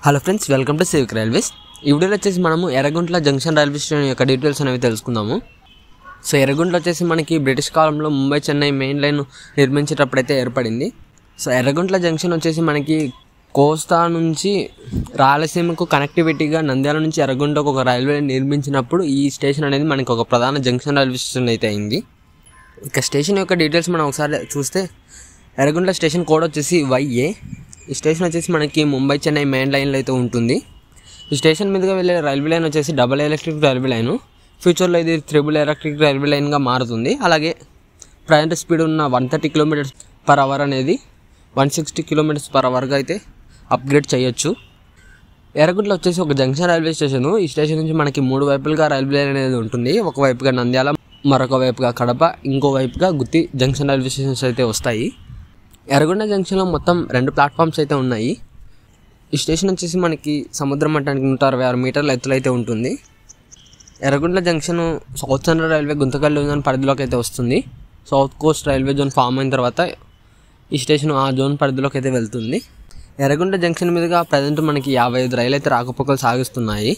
Hello friends, welcome to civic railways. ఈ వీడియోలో వచ్చేసి మనము ఎర్రగుంట్ల జంక్షన్ రైల్వే స్టేషన్ యొక్క డీటెయిల్స్ అనేవి తెలుసుకుందాము. సో ఎర్రగుంట్ల వచ్చేసి మనకి బ్రిటిష్ కాలంలో ముంబై చెన్నై మెయిన్ లైన్ నిర్మించేటప్పుడైతే ఏర్పడింది. సో ఎర్రగుంట్ల జంక్షన్ వచ్చేసి మనకి కోస్తా నుంచి రాయలసీమకు కనెక్టివిటీగా నంద్యాల నుంచి ఎర్రగుంటకు ఒక రైల్వే నిర్మించినప్పుడు ఈ స్టేషన్ అనేది మనకి ఒక ప్రధాన జంక్షన్ రైల్వే స్టేషన్ అయితే అయింది. ఇక స్టేషన్ యొక్క డీటెయిల్స్ మనం ఒకసారి చూస్తే ఎర్రగుంట్ల స్టేషన్ కోడ్ వచ్చేసి YA. ఈ స్టేషన్ వచ్చేసి మనకి ముంబై చెన్నై మెయిన్ లైన్లో అయితే ఉంటుంది. ఈ స్టేషన్ మీదుగా వెళ్ళే రైల్వే లైన్ వచ్చేసి డబుల్ ఎలక్ట్రిక్ రైల్వే లైను. ఫ్యూచర్లో ఇది త్రిబుల్ ఎలక్ట్రిక్ రైల్వే లైన్గా మారుతుంది. అలాగే ప్రయాణ స్పీడ్ ఉన్న 130 km/h అనేది 160 km/hగా అయితే అప్గ్రేడ్ చేయొచ్చు. ఎర్రగుంట్ల వచ్చేసి ఒక జంక్షన్ రైల్వే స్టేషను. ఈ స్టేషన్ నుంచి మనకి 3 వైపులుగా రైల్వే లైన్ అనేది ఉంటుంది. ఒకవైపుగా నంద్యాల, మరొక వైపుగా కడప, ఇంకో వైపుగా గుత్తి జంక్షన్ రైల్వే స్టేషన్స్ అయితే వస్తాయి. ఎర్రగొండ జంక్షన్లో మొత్తం 2 ప్లాట్ఫామ్స్ అయితే ఉన్నాయి. ఈ స్టేషన్ వచ్చేసి మనకి సముద్ర మట్టానికి 166 మీటర్ల ఎత్తులో అయితే ఉంటుంది. Erragonda junction south central railway Guntakal zone పరిధిలోకి అయితే వస్తుంది. South coast railway zone form అయిన తర్వాత ఈ స్టేషన్ ఆ జోన్ పరిధిలోకి అయితే వెళ్తుంది. ఎర్రగొండ జంక్షన్ మీదుగా ప్రజెంట్ మనకి 55 రైలు అయితే రాకపోకలు సాగిస్తున్నాయి.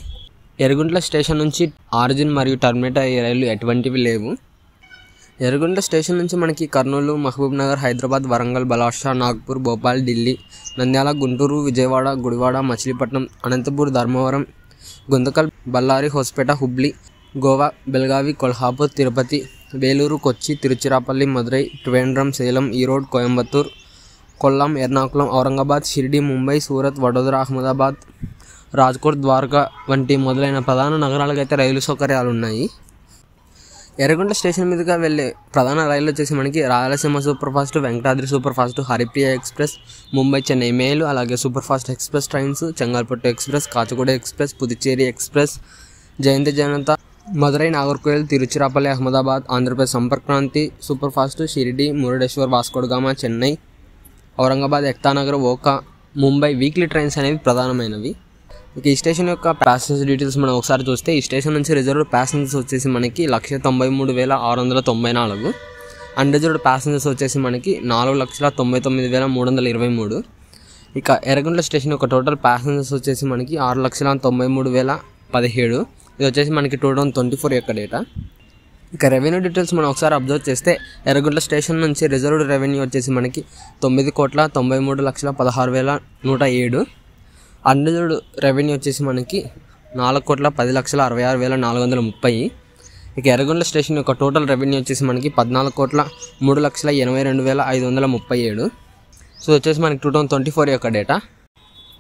ఎర్రగుంట్ల స్టేషన్ నుంచి ఆరిజిన్ మరియు టర్మినేట్ అయ్యే రైళ్లు ఎటువంటివి లేవు. ఎర్రగుంట్ల స్టేషన్ నుంచి మనకి కర్నూలు, మహబూబ్ నగర్, హైదరాబాద్, వరంగల్, బలాషా, నాగ్పూర్, భోపాల్, ఢిల్లీ, నంద్యాల, గుంటూరు, విజయవాడ, గుడివాడ, మచిలీపట్నం, అనంతపూర్, ధర్మవరం, గుంతకల్, బళ్ళారి, హోస్పేట, హుబ్లీ, గోవా, బెల్గావి, కొల్హాపూర్, తిరుపతి, వేలూరు, కొచ్చి, తిరుచిరాపల్లి, మదురై, ట్రివేండ్రం, సేలం, ఈరోడ్, కోయంబత్తూర్, కొల్లాం, ఎర్నాకుళం, ఔరంగాబాద్, షిరిడి, ముంబై, సూరత్, వడోదర, అహ్మదాబాద్, రాజ్కోట్, ద్వారకా వంటి మొదలైన ప్రధాన నగరాలకు అయితే రైలు సౌకర్యాలు ఉన్నాయి. ఎర్రగుంట్ల స్టేషన్ మీదుగా వెళ్ళే ప్రధాన రైలు వచ్చేసి మనకి Rayalaseema super fast, Venkatadri super fast, Haripriya express, Mumbai Chennai mail, అలాగే super fast express trains, Chengalpattu express, Kacheguda express, Puducherry express, Jayanti Janata, Madurai, Nagercoil, Tiruchirappalli, Ahmedabad, Andhra Pradesh Sampark Kranti super fast, Shirdi, Murudeshwar, Vasco da Gama, Chennai, Aurangabad, Ekta Nagar, Okha, Mumbai weekly trains అనేవి ప్రధానమైనవి. ఇక ఈ స్టేషన్ యొక్క ప్యాసింజర్ డీటెయిల్స్ మనం ఒకసారి చూస్తే ఈ స్టేషన్ నుంచి రిజర్వ్డ్ ప్యాసింజర్స్ వచ్చేసి మనకి 193,694, అన్రిజర్వ్డ్ ప్యాసింజర్స్ వచ్చేసి మనకి 4,99,323. ఇక ఎర్రగుంట్ల స్టేషన్ యొక్క టోటల్ ప్యాసింజర్స్ వచ్చేసి మనకి 6,93,017. ఇది వచ్చేసి మనకి 2024 యొక్క డేటా. ఇక రెవెన్యూ డీటెయిల్స్ మనం ఒకసారి అబ్జర్వ్ చేస్తే ఎర్రగుంట్ల స్టేషన్ నుంచి రిజర్వ్డ్ రెవెన్యూ వచ్చేసి మనకి 9,93,16,107. అన్రిజర్వ్డ్ రెవెన్యూ వచ్చేసి మనకి 4,10,66,430. ఇక ఎర్రగుంట్ల స్టేషన్ యొక్క టోటల్ రెవెన్యూ వచ్చేసి మనకి 14,03,82,537. సో వచ్చేసి మనకి 2024 యొక్క డేటా.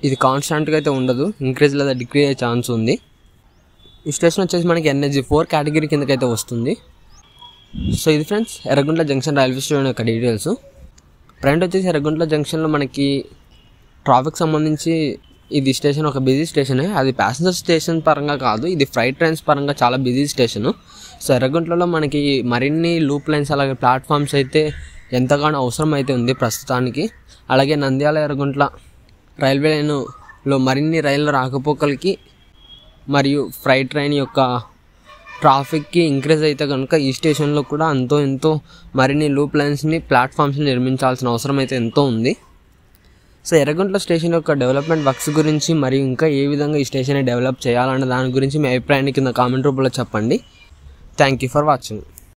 ఇది కాన్స్టాంట్గా అయితే ఉండదు, ఇంక్రీజ్ లేదా డిక్రీజ్ అయ్యే ఛాన్స్ ఉంది. ఈ స్టేషన్ వచ్చేసి మనకి NH 4 కేటగిరీ కిందకైతే వస్తుంది. సో ఇది friends Yerraguntla junction railway station యొక్క డీటెయిల్స్. ఫ్రెండ్ వచ్చేసి ఎర్రగుంట్ల జంక్షన్లో మనకి ట్రాఫిక్ సంబంధించి ఇది స్టేషన్ ఒక బిజీ స్టేషనే. అది ప్యాసింజర్ స్టేషన్ పరంగా కాదు, ఇది ఫ్రైట్ ట్రైన్స్ పరంగా చాలా బిజీ స్టేషను. సో ఎర్రగుంట్లలో మనకి మరిన్ని లూప్ లైన్స్ అలాగే ప్లాట్ఫామ్స్ అయితే ఎంతగానో అవసరం అయితే ఉంది ప్రస్తుతానికి. అలాగే నంద్యాల ఎర్రగుంట్ల రైల్వే లైన్లో మరిన్ని రైళ్ళ రాకపోకలకి మరియు ఫ్రైట్ ట్రైన్ యొక్క ట్రాఫిక్కి ఇంక్రీజ్ అయితే కనుక ఈ స్టేషన్లో కూడా అంతో ఎంతో మరిన్ని లూప్ లైన్స్ని, ప్లాట్ఫామ్స్ని నిర్మించాల్సిన అవసరం అయితే ఎంతో ఉంది. సో ఎర్రగుంట్ల స్టేషన్ యొక్క డెవలప్మెంట్ వర్క్స్ గురించి మరియు ఇంకా ఏ విధంగా ఈ స్టేషన్ డెవలప్ చేయాలన్న దాని గురించి మీ అభిప్రాయాన్ని కింద కామెంట్ రూపంలో చెప్పండి. Thank you for watching.